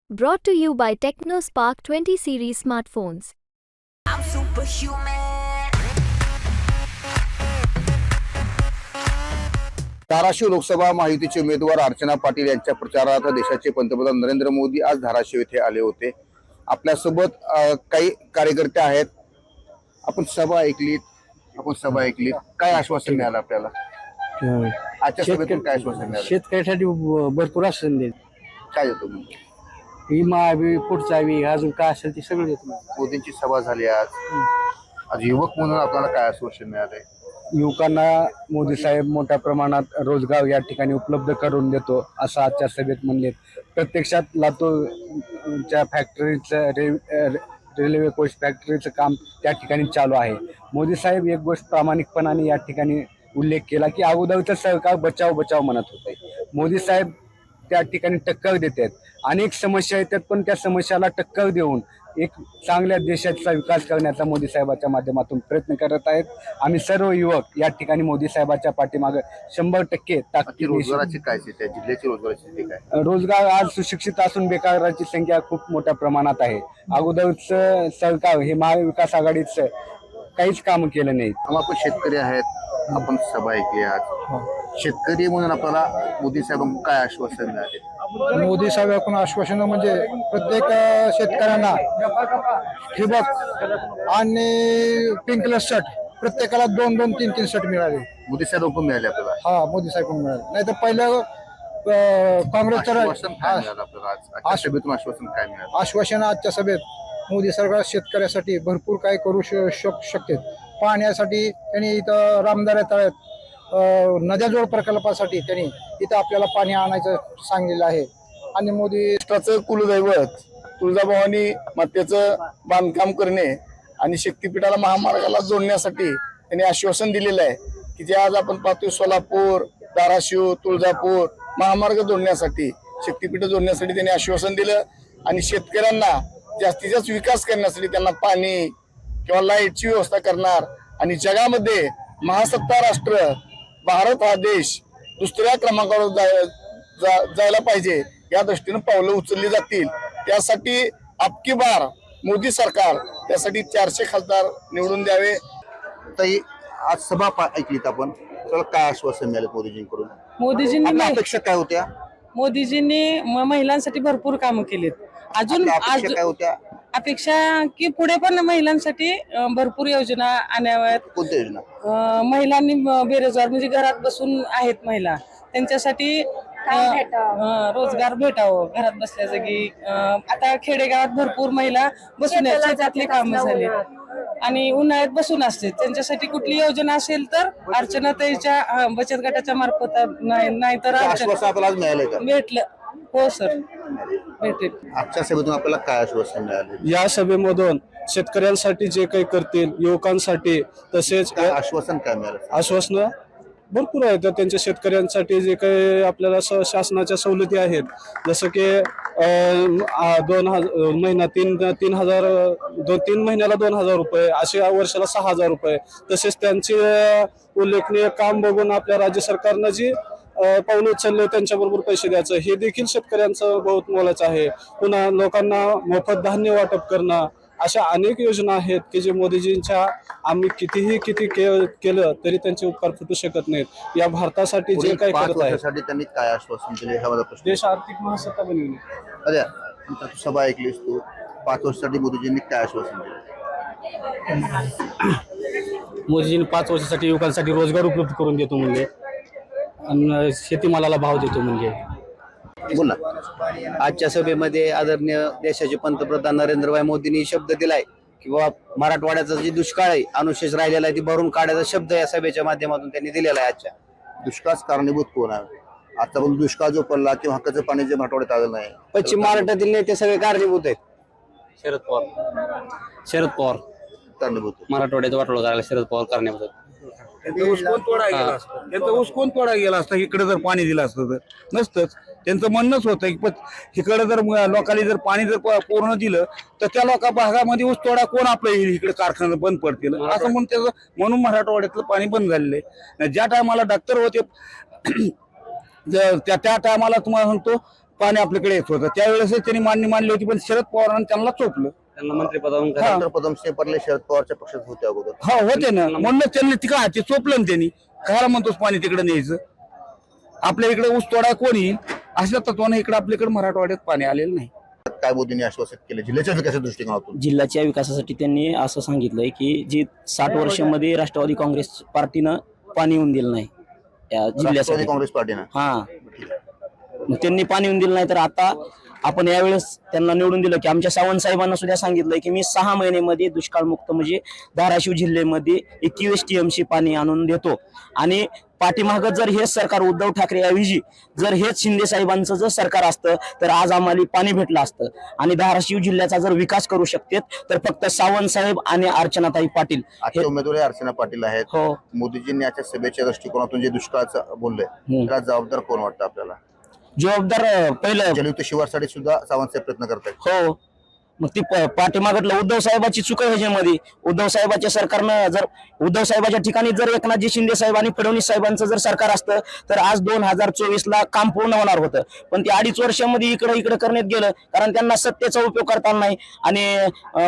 Brought to you by TechnoSpark 20 series smartphones. I'm superhuman. Dharashiv Lok Sabha महायुतीचे उमेदवार अर्चना पाटील यांच्या प्रचारार्थ देशाचे पंतप्रधान नरेंद्र मोदी आज धाराशिव येथे आले होते. आपल्यासोबत काही कार्यकर्ते आहेत. आपण सभा ऐकलीत. काय आश्वासन मिळालं आपल्याला आजच्या सभेतून? काय आश्वासन मिळालं? शेतकऱ्यासाठी भरपूर आश्वासन देईल. काय देतो मी? विमा बी पुढचा बी अजून काय असेल ते सगळं देतो. मोदींची सभा झाली आज युवक म्हणून आपल्याला काय आश्वासन मिळालंय? युवकांना मोदी साहेब मोठ्या प्रमाणात रोजगार या ठिकाणी उपलब्ध करून देतो असं आजच्या सभेत म्हणले. प्रत्यक्षात लातूरच्या फॅक्टरीचं रेल्वे कोच फॅक्टरीचं काम त्या ठिकाणी चालू आहे. मोदी साहेब एक गोष्ट प्रामाणिकपणाने या ठिकाणी उल्लेख केला की अगोदरचं सरकार बचाव म्हणत होते. मोदी साहेब त्या ठिकाणी टक्कर देतात. अनेक समस्या येतात पण त्या समस्याला टक्कर देऊन एक चांगल्या देशाचा विकास करण्याचा मोदी साहेबाच्या माध्यमातून प्रयत्न करत आहेत. आम्ही सर्व युवक या ठिकाणी मोदी साहेबाच्या पाठीमागे 100% ताकदीने. रोजगाराची काय स्थिती आहे? जिल्ह्याची रोजगाराची स्थिती काय? रोजगार आज सुशिक्षित असून बेकाराची संख्या खूप मोठ्या प्रमाणात आहे. अगोदरचं सरकार हे महाविकास आघाडीचं काहीच काम केलं नाही. आपण शेतकरी आहेत. आपण सभा ऐकली आज. शेतकरी म्हणून आपल्याला मोदी साहेबांकडून काय आश्वासन मिळाले? मोदी साहेबांकडून आश्वासन म्हणजे प्रत्येक शेतकऱ्यांना ठिबक आणि पिंकलर शर्ट प्रत्येकाला 2-2, 3-3 शर्ट मिळाले. मोदी साहेबांकडून मिळाले आपल्याला? हा, मोदी साहेबांकडून मिळाले. नाही तर पहिलं काँग्रेसचं आश्वासन काय मिळालं आपल्याला आज? आजच्या सभेतून आश्वासन काय मिळालं? आश्वासन आजच्या सभेत मोदी सरकार शेतकऱ्यासाठी भरपूर काय करू शकते. पाण्यासाठी त्यांनी इथं रामदाऱ्या तळ्यात नद्याजोड प्रकल्पासाठी त्यांनी इथं आपल्याला पाणी आणायचं सांगितलेलं आहे. आणि मोदी राष्ट्राचं कुलदैवत तुळजाभवानी मातेचं बांधकाम करणे आणि शक्तिपीठाला महामार्गाला जोडण्यासाठी त्यांनी आश्वासन दिलेलं आहे की जे आज आपण पाहतोय सोलापूर, धाराशिव, तुळजापूर महामार्ग जोडण्यासाठी, शक्तिपीठ जोडण्यासाठी त्यांनी आश्वासन दिलं. आणि शेतकऱ्यांना जास्तीत जास्त विकास करण्यासाठी त्यांना पाणी किंवा लाईटची व्यवस्था करणार. आणि जगामध्ये महासत्ता राष्ट्र भारत हा देश दुसऱ्या क्रमांकावर जायला पाहिजे या दृष्टीने पावलं उचलली जातील. त्यासाठी अबकी बार मोदी सरकार त्यासाठी 400 खासदार निवडून द्यावे. ताई, आज सभा ऐकलीत आपण. त्याला काय आश्वासन मिळालं मोदीजींकडून? मोदीजींनी अपेक्षा काय होत्या? मोदीजींनी महिलांसाठी भरपूर कामं केलीत. अजून अपेक्षा काय होत्या? अपेक्षा की पुढे पण महिलांसाठी भरपूर योजना आणाव्यात. कोणत्या योजना? महिलांनी बेरोजगार म्हणजे घरात बसून आहेत महिला, त्यांच्यासाठी रोजगार भेटावं. घरात बसल्या जागी आता खेडेगावात भरपूर महिला बसून आहेत, शेतातली कामं झाली आणि उन्हाळ्यात बसून असते. त्यांच्यासाठी कुठली योजना असेल तर अर्चनाताईच्या बचत गटाच्या मार्फत नाही तर आश्वासन आपल्याला आज मिळालंय का? भेटलं. हो सर, भेटेल. आजच्या सभेतून आपल्याला काय आश्वासन मिळाले? या सभेमधून शेतकऱ्यांसाठी जे काही करतील, युवकांसाठी तसेच आश्वासन काय मिळालं? आश्वासनं भरपूर आहेत. त्यांच्या शेतकऱ्यांसाठी जे काही आपल्याला शासनाच्या सवलती आहेत, जसं की 2 महिना 3 महिन्याला 2,000 रुपये, असे वर्षाला 6,000 रुपये. तसेच त्यांचे उल्लेखनीय काम बघून आपल्या राज्य सरकारनं जी पाऊल उचलले त्यांच्याबरोबर पैसे द्यायचं, हे देखील शेतकऱ्यांचं बहुत मोलाचं आहे. पुन्हा लोकांना मोफत धान्य वाटप करणं, अशा अनेक योजना आहेत की जे मोदीजींच्या आम्ही किती केलं तरी त्यांचे उपकार फुटू शकत नाहीत. या भारतासाठी जे काही करत आहे, त्यांनी काय आश्वासन दिले हा माझा प्रश्न. देश आर्थिक महासत्ता बनवणे. अरे तू सभा ऐकलीस तू, 5 वर्षासाठी मोदीजींनी काय आश्वासन दिलं? मोदीजींनी 5 वर्षासाठी युवकांसाठी रोजगार उपलब्ध करून देतो म्हणजे, आणि शेतीमालाला भाव देतो म्हणजे. बोल ना. आजच्या सभेमध्ये आदरणीय देशाचे पंतप्रधान नरेंद्रभाई मोदींनी शब्द दिलाय की बाबा मराठवाड्याचा जे दुष्काळ आहे, अनुशेष राहिलेला आहे, ती भरून काढायचा शब्द या सभेच्या माध्यमातून त्यांनी दिलेला आहे. आजच्या दुष्काळ कारणीभूत कोण आहे? आता पण दुष्काळ जो पडला किंवा हक्काचं पाणी जे मराठवाड्यात आलं नाही, पश्चिम महाराष्ट्रातील नेते सगळे कारणीभूत आहेत. शरद पवार कारणीभूत. मराठवाड्याचा वाटोळा करायला शरद पवार कारणीभूत आहेत. त्यांचा ऊस कोण तोडा गेला असता इकडे जर पाणी दिलं असतं तर? नसतंच. त्यांचं म्हणणंच होतं की इकडे जर लोकांनी जर पाणी जर पूर्ण दिलं तर त्या लोका भागामध्ये ऊस तोडा कोण आपलं येईल, इकडे कारखाना बंद पडतील असं म्हणून मराठवाड्यातलं पाणी बंद झालेलं आहे. ज्या टायमाला डॉक्टर होते त्या टायमाला तुम्हाला सांगतो पाणी आपल्याकडे येत होतं त्यावेळेस त्यांनी मानली होती, पण शरद पवारांनी त्यांना चोपलं. त्यांना मंत्रिपदावरून नरेंद्र पदमसिंह पाटील शरद पवारच्या पक्षात होते अगोदर. हा होते ना, म्हणून त्यांनी ती काय ते चोपलं ना त्यांनी. काय म्हणतोस पाणी तिकडे न्यायचं, आपल्या इकडे ऊसतोडा कोणी अशा तत्वाने इकडे आपल्याकडे मराठवाड्यात पाणी आलेलं नाही. काय मोदींनी आश्वासित केले जिल्ह्याच्या विकासाच्या दृष्टिकोनातून? जिल्ह्याच्या विकासासाठी त्यांनी असं सांगितलंय की जी 60 वर्षामध्ये राष्ट्रवादी काँग्रेस पार्टीनं पाणी येऊन दिलं नाही या राष्ट्रवादी जिल्ह्यासाठी. काँग्रेस पार्टीनं हा, मग त्यांनी पाणी येऊन दिलं नाही तर आता आपण यावेळेस त्यांना निवडून दिलं की आमच्या सावंत साहेबांना सुद्धा सांगितलंय की मी 6 महिन्यामध्ये दुष्काळमुक्त म्हणजे धाराशिव जिल्ह्यामध्ये 21 TMC पाणी आणून देतो. आणि पाठीमागं जर हेच सरकार उद्धव ठाकरे ऐवजी जर हेच शिंदे साहेबांचं जर सरकार असतं तर आज आम्हाला पाणी भेटलं असतं. आणि धाराशिव जिल्ह्याचा जर विकास करू शकते तर फक्त सावंत साहेब आणि अर्चनाताई पाटील आजचे उमेदवार अर्चना पाटील आहेत. हो. मोदीजींनी आजच्या सभेच्या दृष्टिकोनातून जे दुष्काळाचं बोलले त्याला जबाबदार कोण वाटतं आपल्याला? जबाबदार पहिलं जलयुक्त शिवारसाठी सुद्धा सावंतसाहेब प्रयत्न करतात. हो, मग ती पाठीमागटलं उद्धव साहेबाची चूक आहे ह्याच्यामध्ये. उद्धव साहेबाच्या सरकारनं जर उद्धव साहेबाच्या ठिकाणी जर एकनाथजी शिंदे साहेब आणि फडणवीस साहेबांचं जर सरकार असतं तर आज 2024 काम पूर्ण होणार होतं. पण ते 2.5 वर्षामध्ये इकडे करण्यात गेलं कारण त्यांना सत्तेचा उपयोग करता आला नाही आणि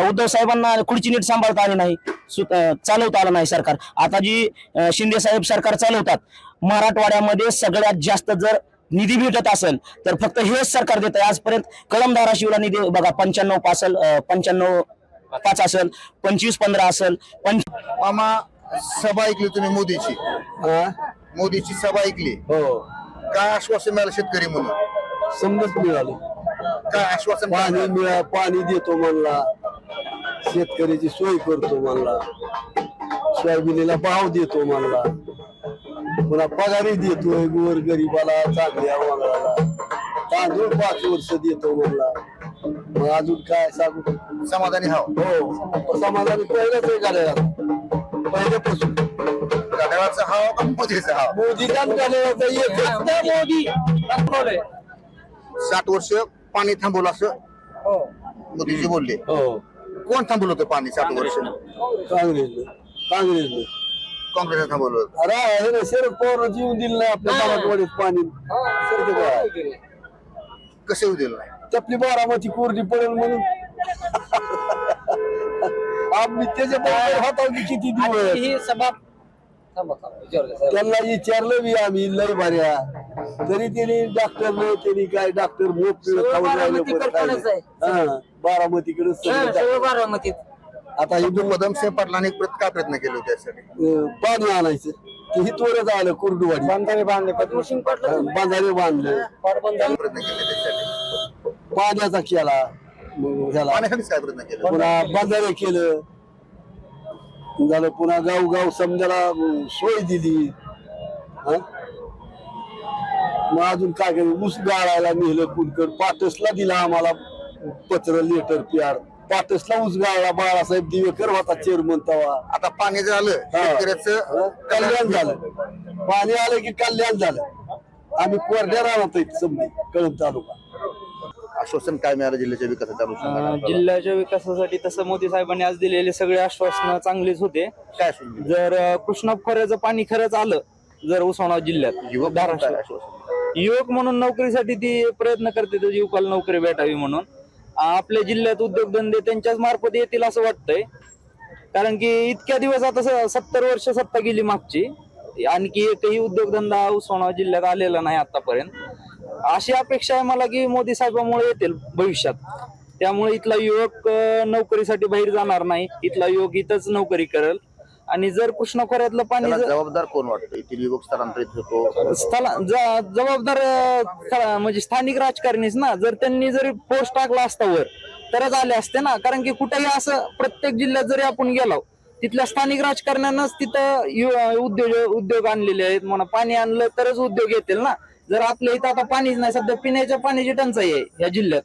उद्धव साहेबांना खुर्ची नीट सांभाळता आली नाही, चालवता आलं नाही सरकार. आता जी शिंदे साहेब सरकार चालवतात, मराठवाड्यामध्ये सगळ्यात जास्त जर निधी भेटत असेल तर फक्त हेच सरकार देत आहे. आजपर्यंत कळंब धाराशिवला निधी बघा 95 असेल, 95.5 असेल, 25-15 असेल. मामा, सभा ऐकली तुम्ही मोदीची? मोदीची सभा ऐकली? हो, काय आश्वासन मिळालं शेतकरी म्हणून? समजत मिळालं. काय आश्वासन मिळालं? पाणी देतो म्हणला, शेतकऱ्याची सोय करतो म्हणला, सोयाबीनला भाव देतो म्हणला, पुन्हा पगारी देतोय गोर गरीबाला, चांगल्या वांगळाला, तांदूळ 5 वर्ष देतो म्हणला. मग अजून काय सांगू? समाधानी हाव? हो, समाधानी पहिल्याच आहे गाड्याला, पहिल्यापासून. घड्याळाचा हाव का मोदीचा हाव? मोदीचा गाड्याचा मोदी 60 वर्ष पाणी थांबवलं असं मोदीजी बोलले. हो, कोण थांबवलं होतं पाणी 60 वर्ष? काँग्रेसनं काँग्रेसने थांबवलं होतं. अरे हे ना, शरद पवार जीवन दिलं नाही आपल्या मराठवाड्यात पाणी. कसं येऊ दिलं नाही? आपली बारामती कोरडी पडेल म्हणून आम्ही त्याच्या बरोबर होतो की किती दिवस. त्यांना विचारलं बी आम्ही लय भाऱ्या, तरी त्यांनी डॉक्टर त्यांनी काय डॉक्टर बारामतीकडे. आता हिंदू पदमसिंह पाटलांनी काय प्रयत्न केले होते त्यासाठी? पाणी आणायचं ते हितवरच आलं, कुर्डुवाडी बांधारे बांधले, प्रयत्न केले त्यासाठी? पाण्याचा केला, ह्याला पाण्यासाठीच काय प्रयत्न केले? पुन्हा बांधारे केलं झालं, पुन्हा गाव समजायला सोय दिली. मग अजून काय केलं, ऊस गाळायला नेलं कुणकड, पाटसला दिला आम्हाला पत्र लेटर प्यार, पाटसला ऊस गाळला बाळासाहेब दिवेकर होता चेअरमन तेव्हा. आता पाणी झालं, शेतकऱ्याचं कल्याण झालं, पाणी आलं की कल्याण झालं. आम्ही कोरड्या राहणार समजे कळंब तालुका. आश्वासन काय मिळालं जिल्ह्याच्या विकासाच्या अनुषंगाने? जिल्ह्याच्या विकासासाठी तसं मोदी साहेबांनी आज दिलेले सगळे आश्वासन चांगलेच होते. काय आश्वासन? जर कृष्णा खोऱ्याचं पाणी खरंच आलं जर उस्मानाबाद जिल्ह्यात, युवक धाराशिव युवक म्हणून नोकरीसाठी ती प्रयत्न करते, तर युवकाला नोकरी भेटावी म्हणून. आपल्या जिल्ह्यात उद्योगधंदे त्यांच्याच मार्फत येतील असं वाटतंय, कारण की इतक्या दिवस आता 70 वर्ष सत्ता गेली मागची, आणखी एकही उद्योगधंदा उस्मानाबाद जिल्ह्यात आलेला नाही आतापर्यंत. अशी अपेक्षा आहे मला की मोदी साहेबांमुळे येतील भविष्यात. त्यामुळे इथला युवक नोकरीसाठी बाहेर जाणार नाही, इथला युवक इथंच नोकरी करेल. आणि जर कृष्णा खोऱ्यातलं पाणी जबाबदार कोण वाटतं? इथील युवक स्थलांतरित होतो, जबाबदार म्हणजे स्थानिक राजकारणीच ना. जर त्यांनी जरी फोर्स टाकला असता वर तरच आले असते ना, कारण की कुठेही असं प्रत्येक जिल्ह्यात जरी आपण गेलो तिथल्या स्थानिक राजकारण्यांनाच तिथं उद्योग आणलेले आहेत म्हणा. पाणी आणलं तरच उद्योग येतील ना. जर आपल्या इथं आता पाणीच नाही, सध्या पिण्याच्या पाण्याची टंचाई आहे या जिल्ह्यात,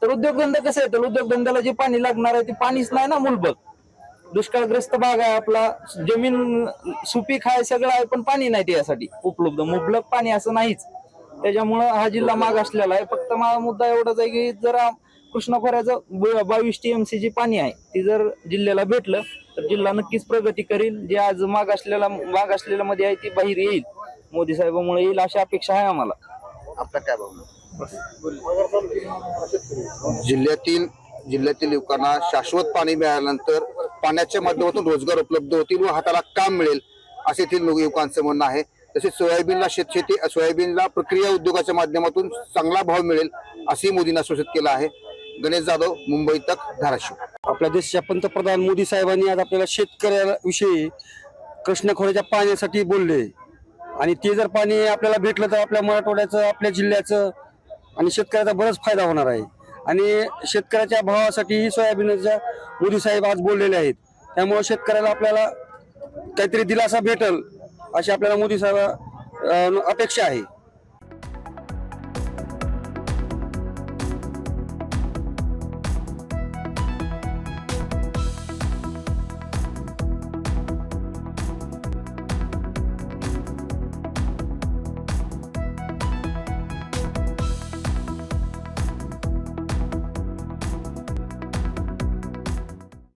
तर उद्योगधंदा कसं येतील? उद्योगधंद्याला जे पाणी लागणार आहे ते पाणीच नाही ना. मूलभूत दुष्काळग्रस्त भाग आहे आपला, जमीन सुपीक आहे, सगळं आहे, पण पाणी नाही त्यासाठी उपलब्ध, मुबलक पाणी असं नाहीच. त्याच्यामुळं हा जिल्हा माग असलेला आहे. फक्त माझा मुद्दा एवढाच आहे की जर कृष्णा खोऱ्याचं 22 TMC जी पाणी आहे ती जर जिल्ह्याला भेटलं तर जिल्हा नक्कीच प्रगती करील. जे आज माग असलेल्या मध्ये आहे ती बाहेर येईल, मोदी साहेबांमुळे येईल अशी अपेक्षा आहे आम्हाला. आपला काय भावना? जिल्ह्यातील युवकांना शाश्वत पाणी मिळाल्यानंतर पाण्याच्या माध्यमातून रोजगार उपलब्ध होतील व हाताला काम मिळेल असे येथील युवकांचं म्हणणं आहे. तसेच सोयाबीनला प्रक्रिया उद्योगाच्या माध्यमातून चांगला भाव मिळेल असे मोदींनी आश्वासित केलं आहे. गणेश जाधव, मुंबई तक, धाराशिव. आपल्या देशाच्या पंतप्रधान मोदी साहेबांनी आज आपल्याला शेतकऱ्याविषयी कृष्णखोऱ्याच्या पाण्यासाठी बोलले आणि ते जर पाणी आपल्याला भेटलं तर आपल्या मराठवाड्याचं, आपल्या जिल्ह्याचं आणि शेतकऱ्याचा बराच फायदा होणार आहे. आणि शेतकऱ्याच्या भावासाठी सोयाबीनच्या मोदी साहेब आज बोललेले आहेत. त्यामुळे शेतकऱ्याला आपल्याला काहीतरी दिलासा भेटल अशी आपल्याला मोदी साहेब अपेक्षा आहे.